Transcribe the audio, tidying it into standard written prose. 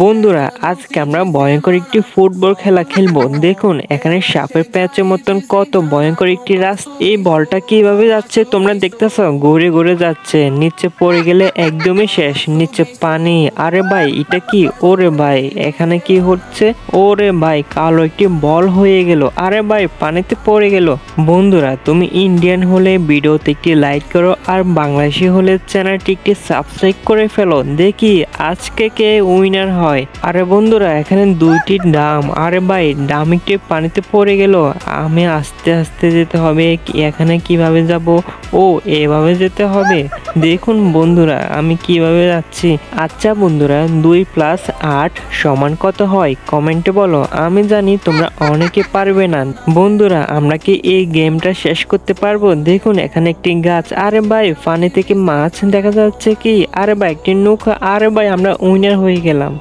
বন্ধুরা আজকে আমরা ভয়ঙ্কর একটি ফুটবল খেলা খেলবো। দেখুন এখানে সাপের প্যাচের মতন কত ভয়ঙ্কর একটি রাস্তা। এই বলটা কিভাবে যাচ্ছে তোমরা দেখতেছো, ঘুরে ঘুরে যাচ্ছে, নিচে পড়ে গেলে একদমই শেষ, নিচে পানি। আরে ভাই এটা কি? ওরে ভাই এখানে কি হচ্ছে? ওরে ভাই কালো একটি বল হয়ে গেল। আরে ভাই পানিতে পড়ে গেল। বন্ধুরা তুমি ইন্ডিয়ান হলে ভিডিওতে একটি লাইক করো, আর বাংলাদেশি হলে চ্যানেলটি একটি সাবস্ক্রাইব করে ফেলো। দেখি আজকে কে উইনার হয়। আরে বন্ধুরা এখানে দুইটি ডাম। আরে ভাই ডাম একটি পানিতে পড়ে গেল। আমি আস্তে আস্তে যেতে হবে। এখানে কিভাবে যাব? ও এভাবে যেতে হবে। দেখুন বন্ধুরা আমি কিভাবে যাচ্ছি। আচ্ছা বন্ধুরা 2+8 সমান কত হয় কমেন্টে বলো। আমি জানি তোমরা অনেকে পারবে না। বন্ধুরা আমরা কি এই গেমটা শেষ করতে পারবো? দেখুন এখানে একটি গাছ। আরে ভাই পানি থেকে মাছ দেখা যাচ্ছে কি? আরে ভাই একটি নৌকা। আরে ভাই আমরা উইনার হয়ে গেলাম।